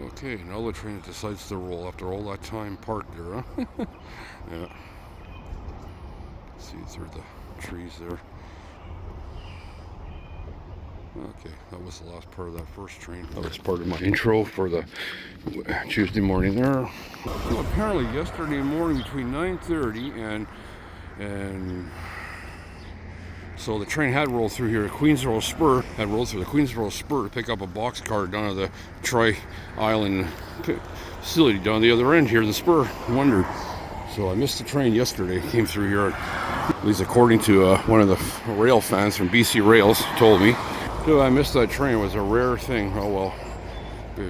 Okay, now the train decides to roll after all that time parked there, huh? Yeah. See through the trees there. Okay, that was the last part of that first train. That was part of my intro for the Tuesday morning there. So apparently yesterday morning between 9:30 and so the train had rolled through here. Queensboro Spur had rolled through the Queensboro Spur to pick up a boxcar down at the Troy Island facility down the other end here, the Spur. Wondered. So I missed the train yesterday. Came through here, at least according to one of the rail fans from BC Rails told me. So I missed that train. It was a rare thing. Oh well.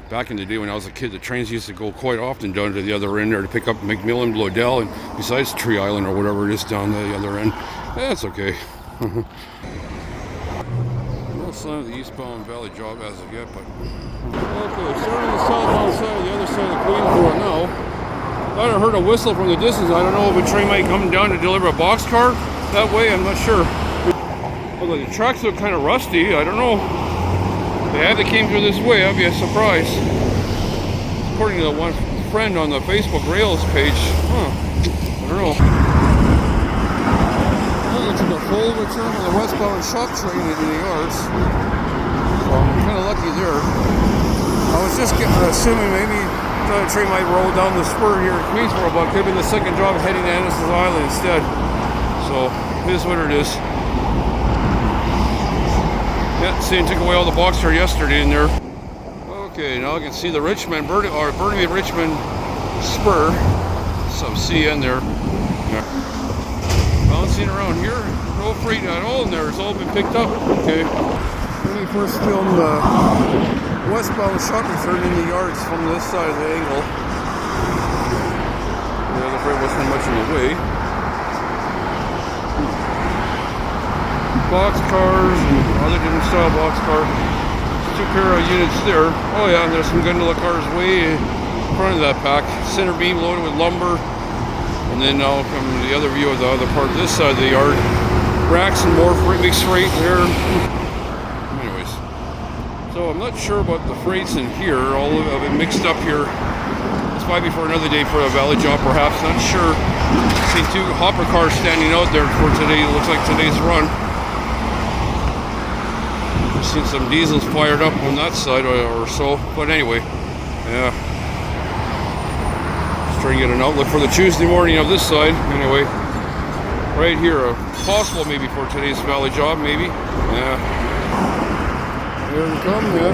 Back in the day when I was a kid, the trains used to go quite often down to the other end there to pick up McMillan, Bloedel, and besides Tree Island or whatever it is down the other end. That's okay. No sign of the eastbound Valley job as of yet, but okay, starting on the southbound side, the other side of the Queensboro now. I heard a whistle from the distance. I don't know if a train might come down to deliver a boxcar that way. I'm not sure. Although the tracks look kind of rusty, I don't know. If they had they came through this way, that'd be a surprise. According to the one friend on the Facebook Rails page, I don't know. To the full return of the westbound shop train into the yards. So I'm kind of lucky there. I was just assuming maybe the train might roll down the spur here at Queensboro, but it could have been the second job heading to Annis's Island instead. So it is what it is. Yeah, see, it took away all the boxcar yesterday in there. Okay, now I can see the Richmond, Burnaby Richmond spur. Some CN there. Yeah. Bouncing around here, no freight at all in there. It's all been picked up. Okay. When we first filmed the westbound shop return in the yards from this side of the angle, the other freight wasn't much in the way. Boxcars and other different style boxcar. Two pair of units there. Oh yeah, and there's some gondola cars way in front of that pack. Center beam loaded with lumber. And then now come the other view of the other part of this side of the yard. Racks and more freight, mixed freight there. Anyways, so I'm not sure about the freights in here. All of it mixed up here. This might be for another day for a valley job, perhaps. Not sure. See two hopper cars standing out there for today. It looks like today's run. Seen some diesels fired up on that side or so. But anyway, yeah. Trying to get an outlook for the Tuesday morning of this side. Anyway, right here, possible maybe for today's valley job, maybe. Yeah. Here we come, yeah.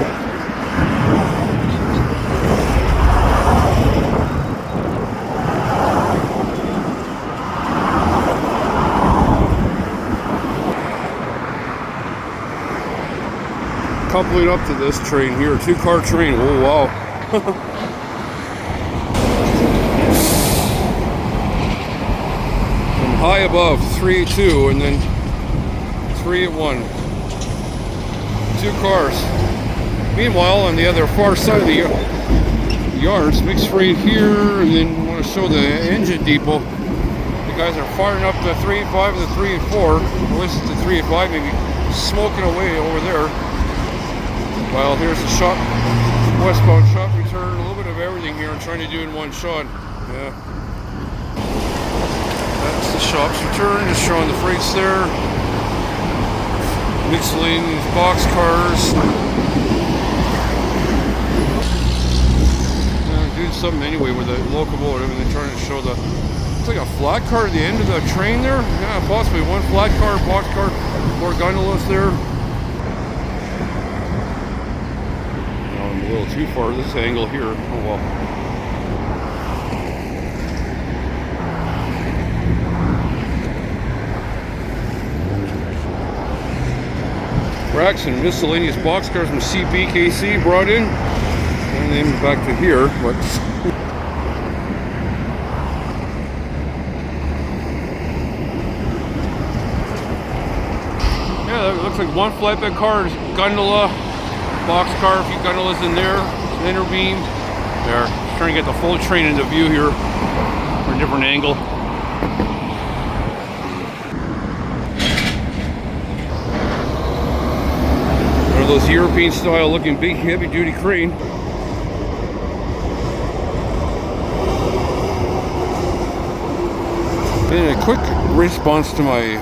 Coupling up to this train here, two-car train. Oh wow. High above, 3 at 2, and then 3 at 1. Two cars. Meanwhile, on the other far side of the yards, mixed freight here, and then I want to show the engine depot. The guys are firing up the 3 at 5 and the 3 at 4. At least it's the 3 at 5, maybe smoking away over there. Well, here's the shop, westbound shop return. A little bit of everything here. I'm trying to do in one shot. Yeah. That's the shop's return, just showing the freights there. Miscellaneous boxcars. Doing something anyway with the locomotive, and they're trying to show the. It's like a flat car at the end of the train there. Yeah, possibly one flat car, boxcar, more gondolas there. Oh, I'm a little too far this angle here. Oh well. Racks and miscellaneous boxcars from CPKC brought in, and then back to here. But yeah, it looks like one flatbed car, gondola, boxcar, a few gondolas in there, center beam. There, just trying to get the full train into view here from a different angle. Those European style looking big heavy duty crane. And a quick response to my,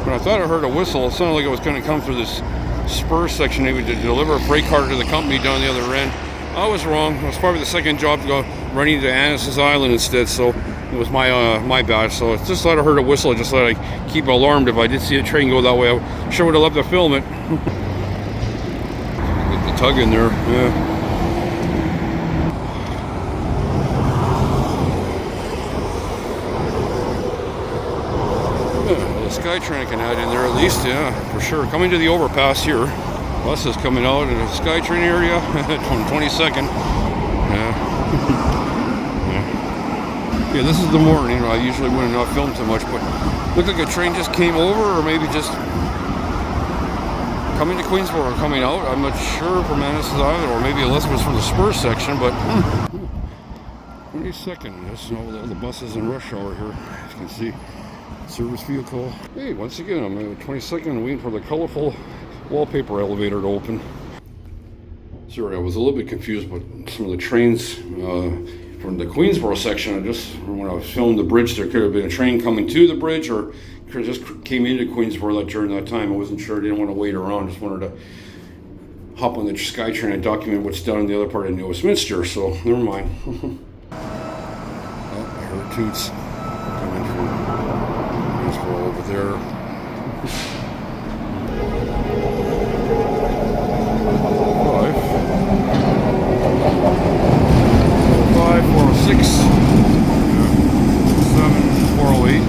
when I thought I heard a whistle, it sounded like it was going to come through this spur section, maybe to deliver a freight car to the company down the other end. I was wrong. It was probably the second job to go running to Annis's Island instead, so it was my bad. So it's just thought I heard a whistle. I just thought I'd keep alarmed if I did see a train go that way. I sure would have loved to film it. Get the tug in there. Yeah. SkyTrain can add in there at least, yeah, for sure. Coming to the overpass here. Bus is coming out in the SkyTrain area on 22nd. Yeah. Yeah, this is the morning. I usually wouldn't not film too much, but looked like a train just came over, or maybe just coming to Queensboro or coming out. I'm not sure from Annis's Island, or maybe Elizabeth was from the spur section, but 22nd. There's all the buses in rush hour here, as you can see. Service vehicle. Hey, once again, I'm at 22nd waiting for the colorful wallpaper elevator to open. Sorry, I was a little bit confused with some of the trains from the Queensboro section. When I was filming the bridge, there could have been a train coming to the bridge, or could have just came into Queensboro during that time. I wasn't sure. I didn't want to wait around. Just wanted to hop on the SkyTrain and document what's done in the other part of New Westminster. So never mind. Oh, I heard toots coming from Queensboro over there. 406, 7, 408.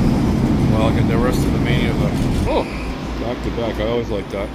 Well, I'll get the rest of the mania back to back. I always like that.